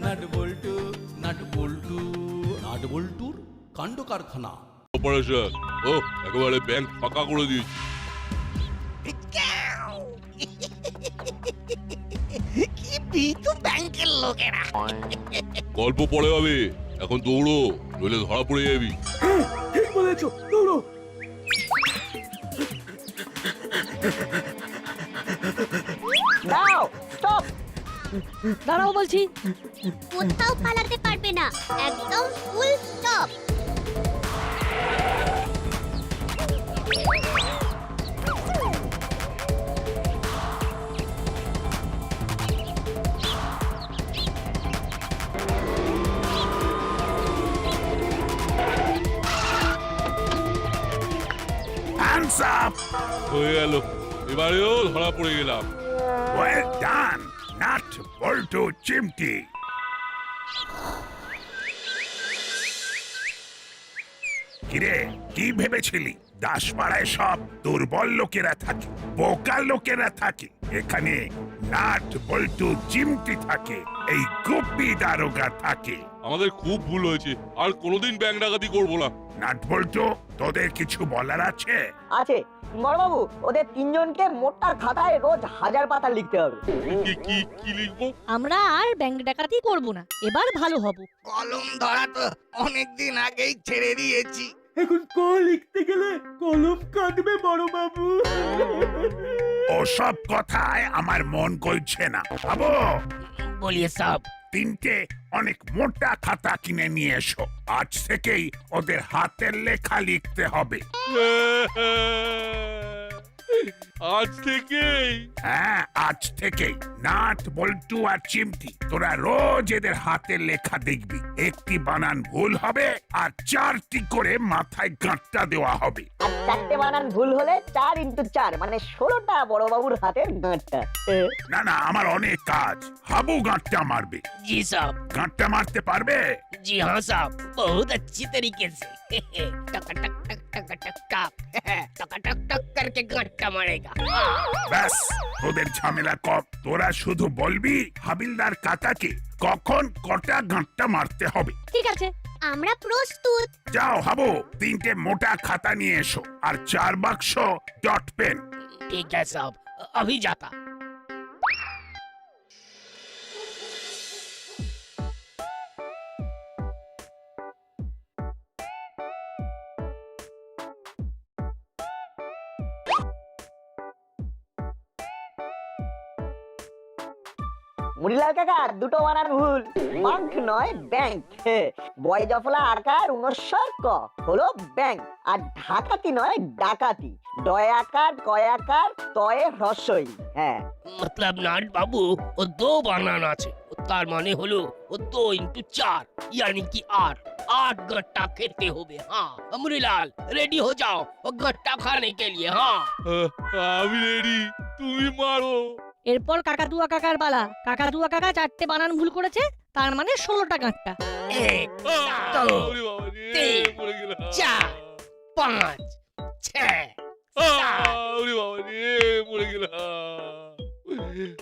Nut বল্টু nut বল্টু nut বল্টুর কাণ্ড কারখানা। অপারেশন ও একেবারে ব্যাংক ফাঁকা করে দিয়েছি। কি বিতু ব্যাংকের লোকেরা। গল্প পরে হবে, এখন দৌড়ো, নইলে ধরা পড়ে যাবি। ঠিক বলেছো, দৌড়ো। দাও, স্টপ। দাঁড়াও বলছি। কোথাও পালাতে পারবে না, একদম ফুল স্টপ। Hands up! হয়ে গেল, এবারেও ধরা পড়ে গেলাম। Well done, Nut Boltu Chimti. কিরে, কি ভেবেছিলি দাসপাড়ায় সব দুর্বল লোকেরা থাকে, বোকা লোকেরা থাকে? এখানে নাট বল্টু চিমটি থাকে, এই গুপ্পি দারোগা থাকে। আমাদের খুব ভুল হয়েছে, আর কোনোদিন ব্যাংক ডাকাতি করবো না। নাট বল্টু, তোদের কিছু বলার আছে? আছে বড়বাবু, ওদের তিনজনকে মোটা খাতায় রোজ 1000 পাতা লিখতে হবে। কি কি কি লিখবো? আমরা আর ব্যাংক ডাকাতি করব না, এবার ভালো হব। কলম ধরা তো অনেকদিন আগেই ছেড়ে দিয়েছি। এখন ক লিখতে গেলে কলম কাটবে বড়বাবু। ওসব কথায় আমার মন গলছে না। বাবু, বলিয়ে সব তিনটে অনেক মোটা খাতা কিনে নিয়ে এসো, আজ থেকেই ওদের হাতের লেখা লিখতে হবে। আজ থেকেই? হ্যাঁ, আজ থেকেই। নাট বল্টু আর চিমটি, তোরা রোজ এদের হাতের লেখা দেখবি। একটি বানান ভুল হবে আর 4টি করে মাথায় গাঁটটা দেওয়া হবে। আর 4টে বানান ভুল হলে 4 × 4 মানে 16টা বড়বাবুর হাতের গাঁটটা। না না, আমার অনেক কাজ। হাবু গাঁটটা মারবে। जी साहब। গাঁটটা মারতে পারবে? जी हाँ साहब, बहुत अच्छी तरीके से। टक टक टक टक टक टक टक टक टक करके गट्टा मारेगा। ব্যাস, তোদের ঝামেলা কম। তোরা শুধু বলবি হাবিলদার কাকাকে কখন কটা গাঁটটা মারতে হবে। ঠিক আছে, আমরা প্রস্তুত। যাও হাবু, 3টে মোটা খাতা নিয়ে এসো আর 4 বাক্স ডট পেন। ठीक है साहब, अभी जाता। মুড়িলাল কাকা, দুটো বানান ভুল। বাঙ্ক নয় ব্যাংক। বয় জফলা আকার 69 ক হলো ব্যাংক। আর ঢাকাতি নয় ডাকাতি। ডয় আকার কয় আকার তয়ে হ্রস্বই। হ্যাঁ, मतलब नाट बाबू वो 2 বানান আছে, তার মানে হলো ও 2 × 4 यानी कि 8 गट्टा खेते होबे। हाँ अमरीलाल, रेडी हो जाओ वो गट्टा खाने के लिए। हाँ আমি রেডি, তুমি মারো। এরপর কাকাতুয়া কাকার পালা। কাকাতুয়া কাকা 4টে বানান ভুল করেছে, তার মানে 16টা গাঁটটা। 1 2 ওরে বাবা রে, 3 পড়ে গেলাম। 4 5 6 ওরে বাবা রে, পড়ে গেলাম।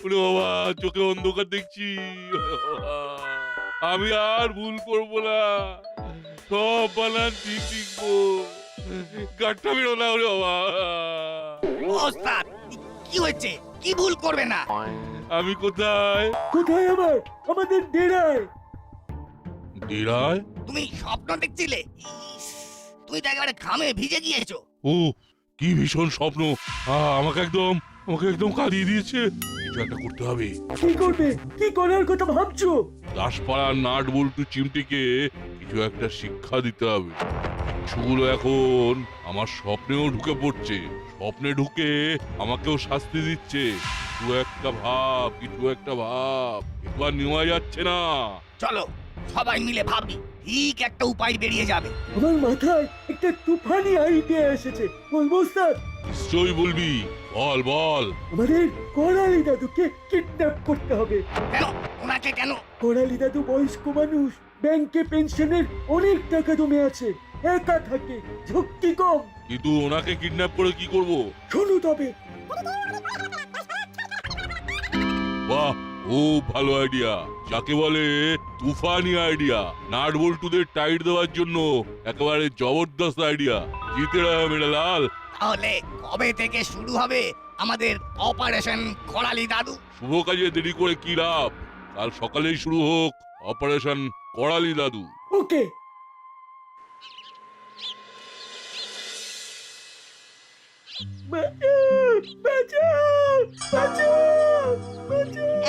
ওরে বাবা, চোখে অন্ধকার দেখছি। আমি আর ভুল করবো না, সব বানান ঠিক লিখবো। গাঁটটা বেরো না। ওরে বাবা, ওস্তাদ কি হয়েছে? কি ভুল করবে না? আমি কোথায়? কোথায় আবার? আমাদের ডেরায়। ডেরায়? তুমি স্বপ্ন দেখছিলে? ইস, তুমি তো একেবারে ঘামে ভিজে গিয়েছো। ও, কি ভীষণ স্বপ্ন। আমাকে একদম কাঁদিয়ে দিয়েছে। কিছু একটা করতে হবে। কি করবে? কি করার কথা ভাবছো? দাসপাড়ার নাট বল্টু চিমটিকে কিছু একটা শিক্ষা দিতে হবে। কিছুগুলো এখন আমার স্বপ্নেও ঢুকে পড়ছে, স্বপ্নে ঢুকে আমাকেও শাস্তি দিচ্ছে। কিছু একটা ভাব, একটু আর নেওয়া যাচ্ছে না। চলো সবাই মিলে ভাবি, ঠিক একটা উপায় বেরিয়ে যাবে। আমার মাথায় একটা তুফানি আইডিয়া এসেছে। বলবো স্যার? নিশ্চয়ই বলবি, বল বল। আমাদের করালি দাদুকে কিডন্যাপ করতে হবে। কেন? ওনাকে কেন? করালি দাদু বয়স্ক মানুষ, ব্যাংকে পেনশনের অনেক টাকা জমে আছে, একা থাকে, ঝক্কি কম। কিন্তু ওনাকে কিডন্যাপ করে কি করব? শোনো তবে। বাহ, খুব ভালো আইডিয়া। যাকে বলে তুফানি আইডিয়া। নাট বল্টুদের টাইট দেওয়ার জন্য একেবারে জবরদস্ত আইডিয়া। জিতে রহা মেরা লাল। তাহলে কবে থেকে শুরু হবে আমাদের অপারেশন করালি দাদু? শুভ কাজে দেরি করে কি লাভ? কাল সকালেই শুরু হোক অপারেশন করালি দাদু। ওকে।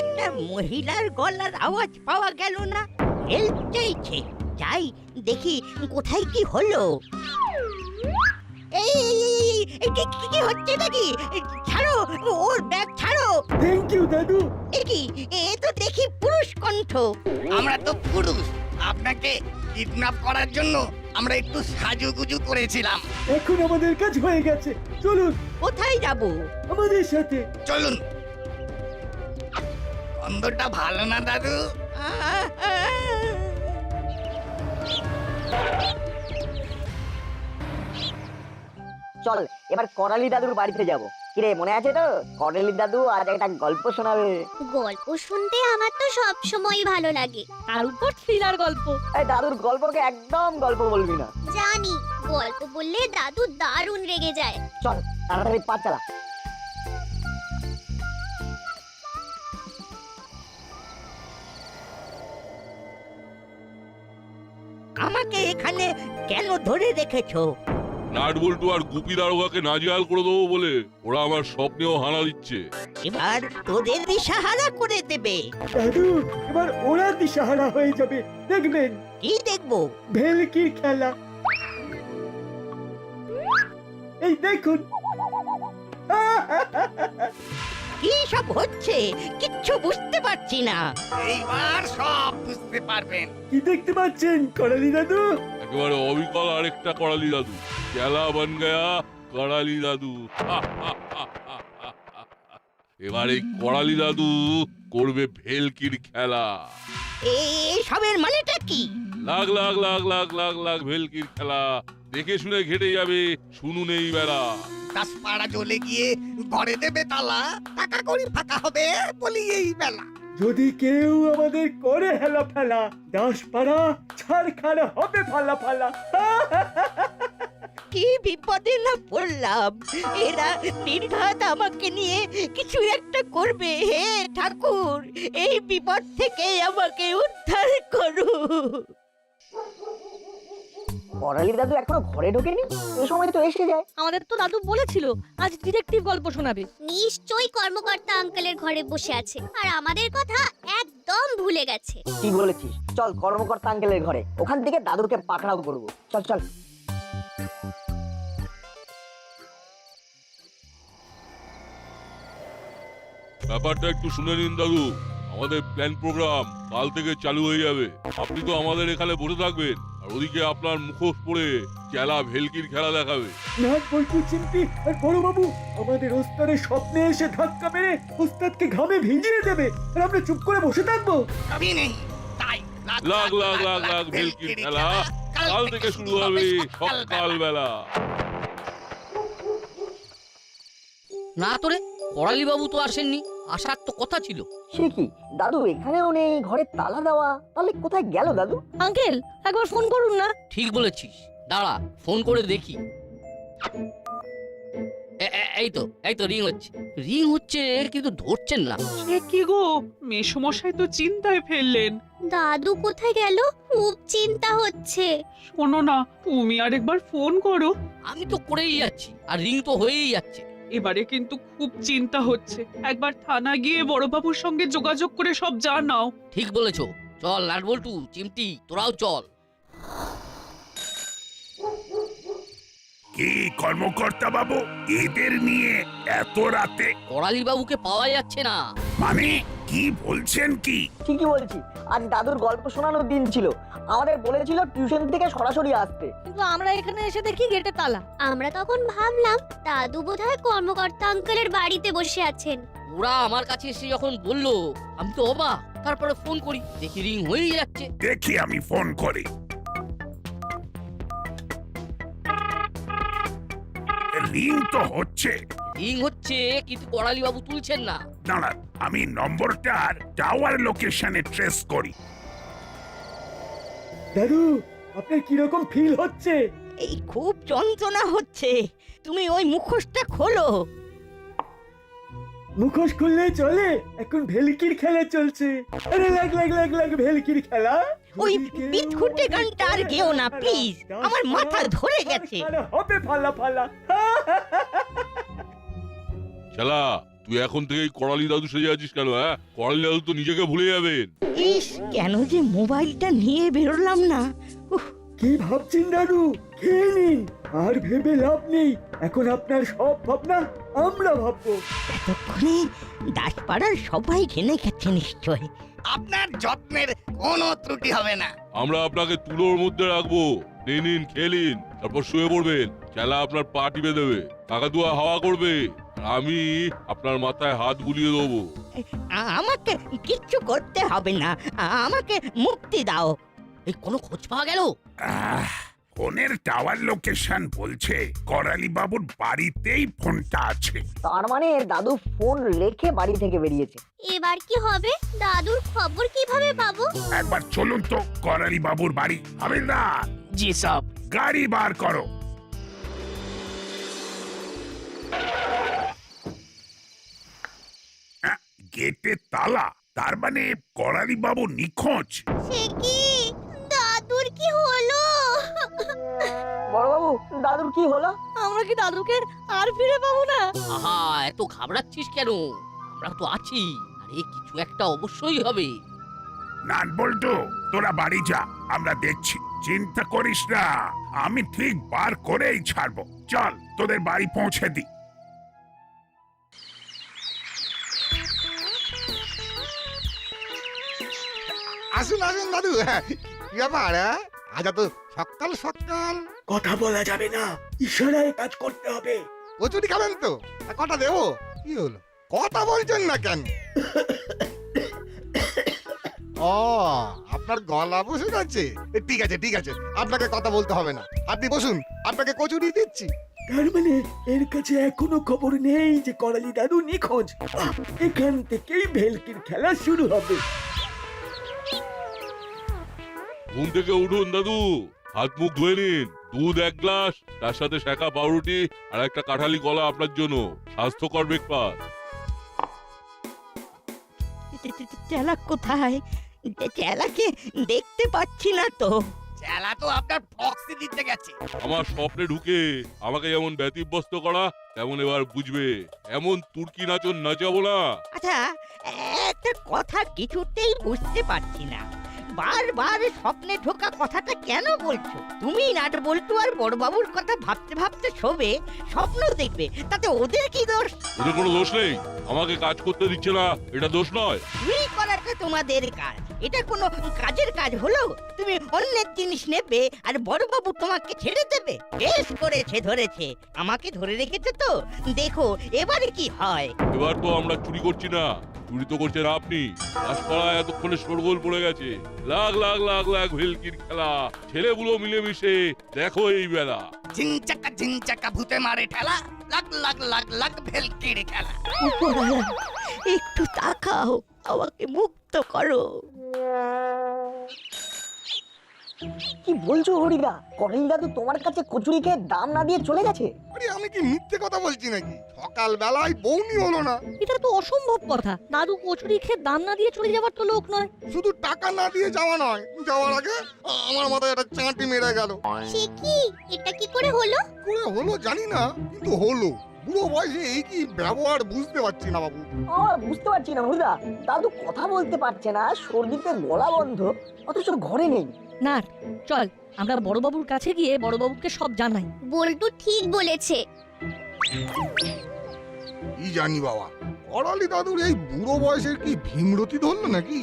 একটা মহিলার গলার আওয়াজ পাওয়া গেল না? হেল্প চাইছে। যাই দেখি কোথায় কি হলো। এই এই, এই, এই, কি হচ্ছে নাকি? ছাড়ো ওর ব্যাগ, ছাড়ো। থ্যাংক ইউ দাদু। এ কি, এ তো দেখি পুরুষ কণ্ঠ। আমরা তো পুরুষ, আপনাকে কিডন্যাপ করার জন্য আমরা একটু সাজুগুজু করেছিলাম। এখন আমাদের কাজ হয়ে গেছে, চলুন কোথায় যাব? আমাদের সাথে। চলুন। গন্ধটা ভালো না দাদু? চল এবার করালি দাদুর বাড়িতে যাব। কিরে মনে আছে তো? করালি দাদু আজ একটা গল্প শোনাবে। গল্প শুনতে আমার তো সব সময় ভালো লাগে। তার উপর থ্রিলার গল্প। এই দাদুর গল্পকে একদম গল্প বলবি না। জানি, গল্প বললে দাদু দারুণ রেগে যায়। চল তাড়াতাড়ি পা চালা। আমাকে এখানে কেন ধরে রেখেছো? নাট বল্টু আর গুপি দারোগাকে নাজেহাল করে দেবো বলে ওরা আমার স্বপ্নেও হানা দিচ্ছে। এবার তোদের দিশাহারা করে দেবে। দাদু এবার ওরা দিশাহারা হয়ে যাবে, দেখবেন। কি দেখবো? ভেলকির খেলা। এই দেখুন। কি সব হচ্ছে কিচ্ছু বুঝতে পারছি না। এইবার সব বুঝতে পারবেন। কি দেখতে পাচ্ছেন করালি দাদু? একেবারে অবিকল আরেকটা করালি দাদু। খেলা বন গয়া করালি দাদু। এবার এই করালি দাদু করবে ভেলকির খেলা। সবের মানেটা কি? লাখ লাখ লাখ লাখ লাখ লাখ ভেলকির খেলা। দেখে শুনে ঘেটে যাবে, শুনুন এই বেলা। দাসপাড়া জ্বলে গিয়ে ঘরে দেবে তালা, টাকা কড়ি ফাঁকা হবে বলি এই বেলা। যদি কেউ আমাদের করে হেলা ফেলা, দাসপাড়া ছাড়খাড় হবে ফালা ফালা। কি বিপদে না পড়লাম। এরা নির্ঘাত আমাকে নিয়ে কিছু একটা করবে। হে ঠাকুর, এই বিপদ থেকে আমাকে উদ্ধার করো। করালি দাদু এখনো ঘরে ঢোকেনি? এই সময় তো এসে যায়। আমাদের তো দাদু বলেছিল আজ ডিটেকটিভ গল্প শোনাবে। নিশ্চয়ই কর্মকর্তা আঙ্কেলের ঘরে বসে আছে আর আমাদের কথা একদম ভুলে গেছে। কি বলেছিস? চল কর্মকর্তা আঙ্কেলের ঘরে, ওখান থেকে দাদুকে পাকড়াও করবো। চল চল। ব্যাপারটা একটু শুনে নিন দাদু। আমাদের প্ল্যান প্রোগ্রাম কাল থেকে চালু হয়ে যাবে। আপনি তো আমাদের এখানে বসে থাকবেন আর ওদিকে আপনার মুখোশ পরে চেলা ভেলকির খেলা দেখাবে। নাট বল্টু চিমটি আর বড় বাবু আমাদের ওস্তাদের স্বপ্নে এসে ধাক্কা মেরে ওস্তাদকে ঘামে ভিজিয়ে দেবে, আর আমরা চুপ করে বসে থাকবো। কবি নেই তাই লাখ লাখ লাখ লাখ ভেলকির খেলা কাল থেকে শুরু হবে সকাল বেলা। না তোরে, করালি বাবু তো আসেননি, আসার তো কথা ছিল। সে কি দাদু এখানেও নেই, ঘরে তালা দেওয়া, তাহলে কোথায় গেল দাদু? আঙ্কেল একবার ফোন করুন না। ঠিক বলেছিস, দাঁড়া ফোন করে দেখি। এই তো রিং হচ্ছে কিন্তু ধরছেন না। সে কি গো, মেসমশাই তো চিন্তায় ফেললেন। দাদু কোথায় গেল? খুব চিন্তা হচ্ছে। শোনো না, তুমি আরেকবার ফোন করো। আমি তো করেই যাচ্ছি আর রিং তো হয়েই যাচ্ছে। এবারে কিন্তু খুব চিন্তা হচ্ছে, একবার থানা গিয়ে বড়বাবুর সঙ্গে যোগাযোগ করে সব জানাও। ঠিক বলেছো, চল নাট বল্টু চিমটি তোরাও চল। কি কর্মকর্তা বাবু, এদের নিয়ে এত রাতে? করালি বাবুকে পাওয়া যাচ্ছে না। মানে কি বলছেন কি? ঠিকই বলছি, আজ দাদুর গল্প শোনানোর দিন ছিল। আমাদের বলেছিল টিউশন থেকে সরাসরি আসতে, কিন্তু আমরা এখানে এসে দেখি গেটে তালা। আমরা তখন ভাবলাম দাদু বোধহয় কর্মকর্তা আঙ্কেলের বাড়িতে বসে আছেন। ওরা আমার কাছে এসে যখন বললো আমি তো অবাক। তারপরে ফোন করি, দেখি রিং হয়েই যাচ্ছে। দেখি আমি ফোন করি। রিং তো হচ্ছে। রিং হচ্ছে কিন্তু করালি বাবু তুলছেন না। দাঁড়া আমি নম্বরটার টাওয়ার লোকেশনে ট্রেস করি। দাদু আপনার কিরকম ফিল হচ্ছে? এই খুব যন্ত্রণা হচ্ছে। তুমি ওই মুখোশটা খোলো। মুখোশ খুললে চলে? এখন ভেলকির খেলা চলছে। আরে লাগ লাগ লাগ লাগ ভেলকির খেলা। ওই বিটখুটে গানটা আর গেও না প্লিজ, আমার মাথা ধরে গেছে। আরে হবে ফালা ফালা। শালা তুই এখন থেকেই করালি দাদু সেজে আছিস কেন? হ্যাঁ, করালি দাদু তো নিজেকে ভুলে যাবেন। ইস, কেন যে মোবাইলটা নিয়ে বেরোলাম না। উফ, কি ভাবছেন দাদু? খেয়ে নিন, আর ভেবে লাভ নেই। এখন আপনার সব ভাবনা আমরা ভাববো। এতক্ষণে দাসপাড়ার সবাই জেনে গেছে নিশ্চয়। আপনার যত্নের কোনো ত্রুটি হবে না। আমরা আপনাকে তুলোর মধ্যে রাখবো। নিন খেয়ে নিন, তারপর শুয়ে পড়বেন। খেলা আপনার পা টিপে দেবে, কাকাতুয়া হাওয়া করবে, আর আমি আপনার মাথায় হাত বুলিয়ে দেবো। আমাকে কিচ্ছু করতে হবে না, আমাকে মুক্তি দাও। এই কোনো খোঁজ পাওয়া গেল? ফোনের টাওয়ার লোকেশন বলছে করালি বাবুর বাড়িতেই ফোনটা আছে। তার মানে দাদু ফোন রেখে বাড়ি থেকে বেরিয়েছে। এবার কি হবে? দাদুর খবর কিভাবে পাবো? একবার চলুন তো করালি বাবুর বাড়ি। হাবিলদার, জি সব। গাড়ি বার করো। গেটে তালা, তার মানে করালি বাবু নিখোঁজ। সে কি? দাদুর কি হলো? বড়বাবু, দাদুর কি হলো? আমরা কি দাদুকে আর ফিরে পাবো না? আহা, এত ঘাবড়াচ্ছিস কেন? আমরা তো আছি। আরে কিছু একটা অবশ্যই হবে। নাট বল্টু, তোরা বাড়ি যা, আমরা দেখছি। চিন্তা করিস না, আমি ঠিক বার করেই ছাড়বো। চল তোদের বাড়ি পৌঁছে দি। আসুন আসুন দাদু। কি ব্যাপার? আজ তো সকাল সকাল। কথা বলা যাবে না, ইশারায় কাজ করতে হবে। কচুরি খাবেন তো? কটা দেবো? কি হলো, কথা বলছেন না কেন? ও, আপনার গলা বসে গেছে। ঠিক আছে ঠিক আছে, আপনাকে কথা বলতে হবে না, আপনি বসুন, আপনাকে কচুরি দিচ্ছি। তার মানে এর কাছে এখনো খবর নেই যে করালি দাদু নিখোঁজ। এখান থেকেই ভেলকির খেলা শুরু হবে। ঘুম থেকে উঠুন দাদু, হাত মুখ ধুয়ে নিন। দুধ 1 গ্লাস, তার সাথে শাঁখা পাউরুটি আর একটা কাঁঠালি কলা আপনার জন্য। স্বাস্থ্যকর ব্রেকফাস্ট। চেলা কোথায়? চেলাকে দেখতে পাচ্ছি না তো। চেলা তো আপনার প্রক্সি দিতে গেছে। আমার স্বপ্নে ঢুকে আমাকে যেমন ব্যতিব্যস্ত করা, তেমন এবার বুঝবে এমন তুর্কি নাচন নাচাবো না। আচ্ছা, একটা কথা কিছুতেই বুঝতে পারছি না। বারবার স্বপ্নে ঢোকা কথাটা কেন বলছো? তুমি নাট বল্টু আর বড়বাবুর কথা ভাবতে ভাবতে শোবে, স্বপ্ন দেখবে, তাতে ওদের কি দোষ? ওদের কোনো দোষ নেই, আমাকে কাজ করতে দিচ্ছে না, এটা দোষ নয়। চুরি করাটা তোমাদের কাজ, এটা কোনো কাজের কাজ হলো? তুমি অন্যের জিনিস নেবে আর বড়বাবু তোমাকে ছেড়ে দেবে? বেশ করেছে ধরেছে, আমাকে ধরে রেখেছে তো, দেখো এবারে কি হয়। এবার তো আমরা চুরি করছি না, চুরি তো করছেন আপনি। দাসপাড়ায় এতক্ষণে শোরগোল পড়ে গেছে। লাখ লাখ লাখ লাখ ভেলকির খেলা, ছেলেগুলো মিলেমিশে দেখো এই বেলা। ঝিনচাকা ভূতে মারে ঠেলা, লাখ লাখ লাখ লাখ ভেলকির খেলা। উপরওয়ালা, একটু তাকাও, আমাকে মুক্ত করো। কি বলছো হরিদা? করালি দাদু তোমার কাছে কচুরি খেয়ে দাম না দিয়ে চলে গেছে? আরে আমি কি মিথ্যে কথা বলছি নাকি? সকাল বেলায় বউনি হলো না। এটা তো অসম্ভব কথা। দাদু কচুরি খেয়ে দাম না দিয়ে চলে যাবার তো লোক নয়। শুধু টাকা না দিয়ে যাওয়া নয়, যাওয়ার আগে আমার মাথায় একটা চাঁটি মেরে গেল। সে কি? এটা কি করে হলো? করে হলো জানি না, কিন্তু হলো। বুড়ো বয়সে এই কি ব্যবহার বুঝতে পারছি না বাবু। আর বুঝতে পারছি না হরিদা, দাদু কথা বলতে পারছে না, সর্দিতে গলা বন্ধ, অথচ ঘরে নেই। না, চল আমরা বড়বাবুর কাছে গিয়ে বড়বাবুকে সব জানাই। বল্টু ঠিক বলেছে। কি জানি বাবা, করালি দাদুর এই বুড়ো বয়সের কি ভীমরতি ধরলো নাকি?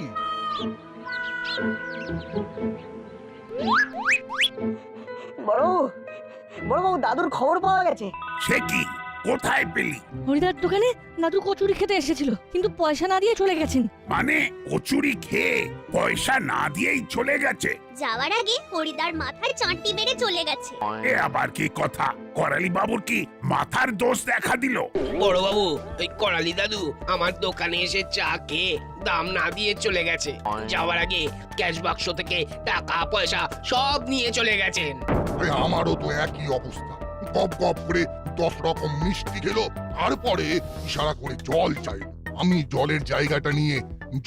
বড়বাবু, দাদুর খবর পাওয়া গেছে। সে কি? কোথায় পেলি? হরিদার দোকানে দাদু কচুরি খেতে এসেছিল, কিন্তু পয়সা না দিয়ে চলে গেছেন। মানে কচুরি খেয়ে পয়সা না দিয়েই চলে গেছে? যাওয়ার আগে হরিদার মাথায় চাঁটি বেড়ে চলে গেছে। এ আবার কি কথা? করালি বাবুর কি মাথার দোষ দেখা দিল? বড় বাবু, ওই করালি দাদু আমার দোকানে এসে চা খেয়ে দাম না দিয়ে চলে গেছে। যাওয়ার আগে ক্যাশ বাক্স থেকে টাকা পয়সা সব নিয়ে চলে গেছেন। আমারও তো একই অবস্থা। গপ গপ করে 10 রকম মিষ্টি খেলো, তারপরে ইশারা করে জল চাইল। আমি জলের জায়গাটা নিয়ে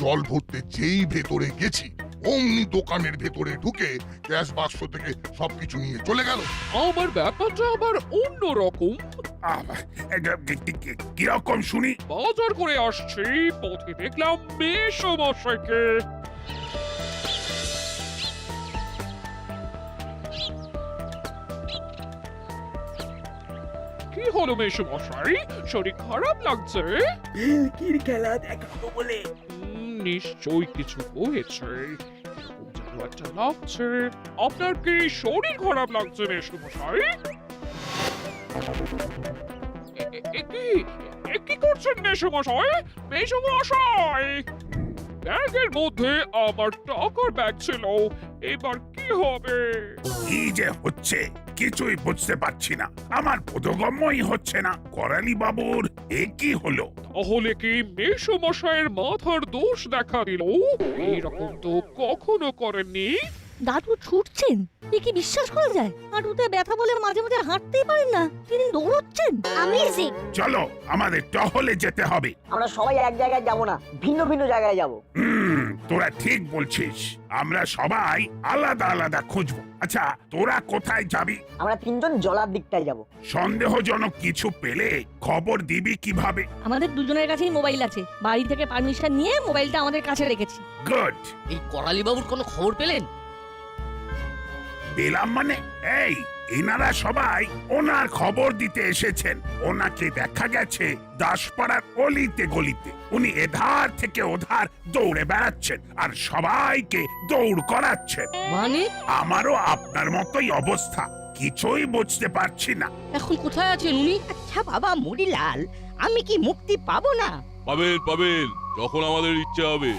জল ভরতে যেই ভেতরে গেছি, অমনি দোকানের ভেতরে ঢুকে গ্যাস বাক্স থেকে সবকিছু নিয়ে চলে গেল। আমার ব্যাপারটা আবার অন্য রকম। কিরকম শুনি? বাজার করে আসছি, পথে দেখলাম মেসমশাইকে। কি হলো মেসমশাই, শরীর খারাপ লাগছে? ভেলকির খেলা দেখাবো বলে। নিশ্চয়ই কিছু হয়েছে, এরকম যেন একটা লাগছে। আপনার কি শরীর খারাপ লাগছে মেসমশাই? কি করছেন মেসমশাই? মেসমশাই, ব্যাগের মধ্যে আমার টাকার ব্যাগ ছিল, এবার কি হবে? কি যে হচ্ছে কিছুই বুঝতে পারছি না, আমার বোধগম্যই হচ্ছে না। করালি বাবুর এ কি হলো? তাহলে কি মেসমশাইয়ের মাথার দোষ দেখা দিল? এইরকম তো কখনো করেননি। দাদু ছুটছেন, এ কি বিশ্বাস করা যায়? হাঁটুতে ব্যথা বলে মাঝে মাঝে হাঁটতেই পারেন না, তিনি দৌড়চ্ছেন। অ্যামেজিং। চলো আমাদের টহলে যেতে হবে। আমরা সবাই এক জায়গায় যাব না, ভিন্ন ভিন্ন জায়গায় যাব। তোরা ঠিক বলছিস, আমরা সবাই আলাদা আলাদা খুঁজবো। আচ্ছা তোরা কোথায় যাবি? আমরা 3 জন জলার দিকটায় যাব। সন্দেহজনক কিছু পেলে খবর দিবি কিভাবে? আমাদের দুজনের কাছেই মোবাইল আছে, বাড়ি থেকে পারমিশন নিয়ে মোবাইলটা আমাদের কাছে রেখেছি। গুড। এই করালি বাবুর কোনো খবর পেলেন? পেলাম মানে? এই এনারা সবাই ওনার খবর দিতে এসেছেন। ওনাকে দেখা গেছে দাসপাড়ার অলিতে গলিতে। উনি এধার থেকে ওধার দৌড়ে বেড়াচ্ছেন আর সবাইকে দৌড় করাচ্ছেন। মানে আমারও আপনার মতোই অবস্থা, কিছুই বুঝতে পারছি না। এখন কোথায় আছেন উনি? আচ্ছা বাবা মুড়িলাল, আমি কি মুক্তি পাবো না? পাবেন পাবেন, যখন আমাদের ইচ্ছা হবে।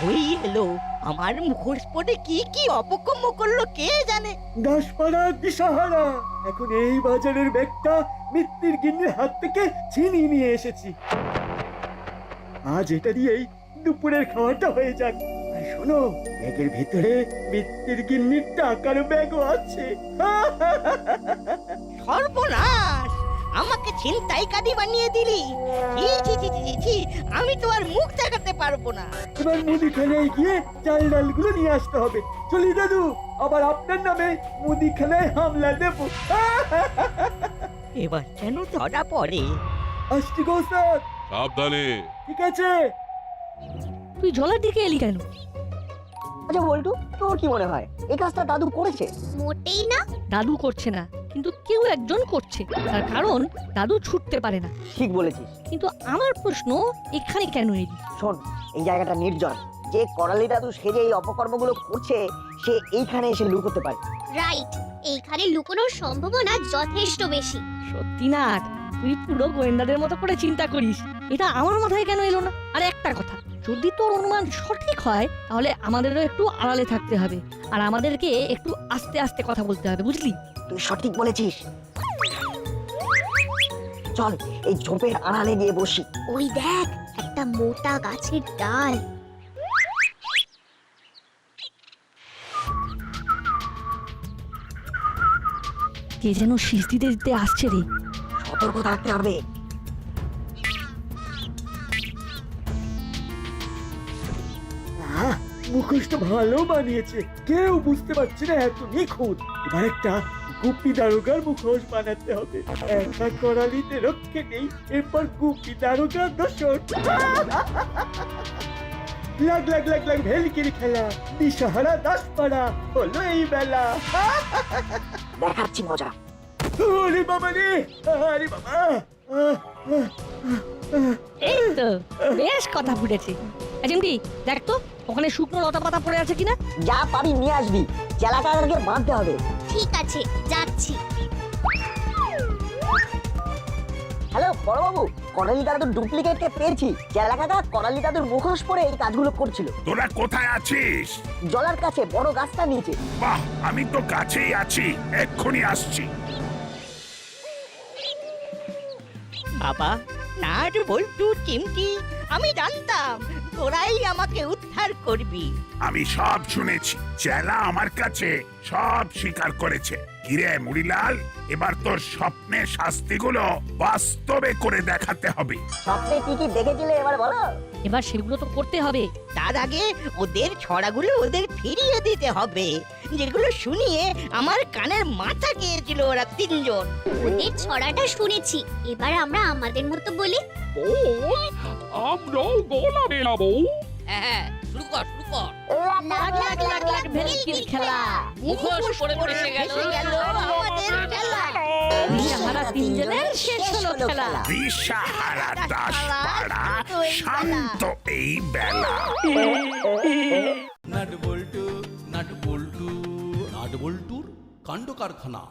ওই এলো, আমার মুখোশ পরে কি কি অপকর্ম করলো কে জানে। দাসপাড়া দিশাহারা। এখন এই বাজারের ব্যাগটা মিত্তির গিন্নির হাত থেকে ছিনিয়ে নিয়ে এসেছি। আজ এটা দিয়েই দুপুরের খাওয়াটা হয়ে যাক। আর শোনো, ব্যাগের ভেতরে মিত্তির গিন্নির টাকার ব্যাগও আছে। সর্বনাশ, আমাকে ছিনতাইকারী বানিয়ে দিলি। ছি ছি ছি ছি ছি, আমি তো আর মুখ দেখাতে পারবো না। এবার মুদিখানায় গিয়ে চাল ডালগুলো নিয়ে আসতে হবে। চলি দাদু, আবার আপনার নামে মুদিখানায় হামলা দেবো। এবার যেন ধরা পড়ে। আসছি গো স্যার। সাবধানে। ঠিক আছে। তুই জলার দিকে এলি কেন? আচ্ছা বল্টু, তোর কি মনে হয় এই কাজটা দাদু করেছে? মোটেই না। দাদু করছে না, কিন্তু কেউ একজন করছে। তার কারণ দাদু ছুটতে পারে না। ঠিক বলেছিস। কিন্তু আমার প্রশ্ন, এখানে কেন এলি? শোন, এই জায়গাটা নির্জন। যে করালি দাদু সেজে এই অপকর্মগুলো করছে, সে এইখানে এসে লুকোতে পারে। রাইট, এইখানে লুকোনোর সম্ভাবনা যথেষ্ট বেশি। সত্যি না, তুই পুরো গোয়েন্দাদের মতো করে চিন্তা করিস। এটা আমার মাথায় কেন এলো না? আর একটা কথা, যদি তোর অনুমান সঠিক হয়, তাহলে আমাদেরও একটু আড়ালে থাকতে হবে, আর আমাদেরকে একটু আস্তে আস্তে কথা বলতে হবে, বুঝলি? তুই সঠিক বলেছিস। চল এই ঝোপের আড়ালে গিয়ে বসি। ওই দেখ, একটা মোটা গাছের ডাল। কে যেন শীষ দিতে দিতে আসছে রে। সতর্ক থাকতে হবে। মুখোশটা ভালো বানিয়েছে, কেউ বুঝতে পারছে না এত নিখুঁত। এবার একটা গুপি দারোগার মুখোশ বানাতে হবে। একা করালিতে রক্ষে নেই, এরপর গুপি দারোগার দোষর। লাগ লাগ লাগ লাগ ভেলকির খেলা, দিশাহারা দাসপাড়া হলো এই বেলা। দেখাচ্ছি মজা। ওরে বাবা রে, আরে বাবা। এই তো বেশ কথা ফুটেছে। চিমটি, দেখ তো ওখানে শুকনো লতা পাতা পড়ে আছে কিনা। যা পাবি নিয়ে আসবি, চেলাটাকে বাঁধতে হবে। ঠিক আছে, যাচ্ছি। হ্যালো বড়বাবু, করালি দাদুর ডুপ্লিকেটকে পেয়েছি। চেলা কাকা করালি দাদুর মুখোশ পরে এই কাজগুলো করছিল। তোরা কোথায় আছিস? জলার কাছে বড় গাছটা নিচে। বাহ, আমি তো কাছেই আছি, এক্ষুনি আসছি। বাবা, নাট বল্টু চিমটি, আমি জানতাম তোরাই আমাকে উদ্ধার করবি। আমি সব শুনেছি, চেলা আমার কাছে সব স্বীকার করেছে। কিরে মুড়িলাল, এবার তোর স্বপ্নের শাস্তিগুলো বাস্তবে করে দেখাতে হবে। স্বপ্নে কি কি দেখেছিলে এবার বলো। এবার সেগুলো তো করতে হবে। তার আগে ওদের ছড়াগুলো ওদের ফিরিয়ে দিতে হবে, যেগুলো শুনিয়ে আমার কানের মাথা গিয়েছিল ওরা তিনজন। ওদের ছড়াটা শুনেছি, এবার আমরা আমাদের মতো বলি। আমরাও গলা মেলাবো। হ্যাঁ, শুরু কর শুরু কর। লাগ লাগ লাগ লাগ ভেলকির খেলা। মুখোশ পরে এসে গেল আমাদের খেলা। দিশাহারা তিনজনের শেষ হলো খেলা। দিশাহারা দাসপাড়া, শান্ত এই বেলা। নাট বল্টু নাট বল্টুর কাণ্ড কারখানা।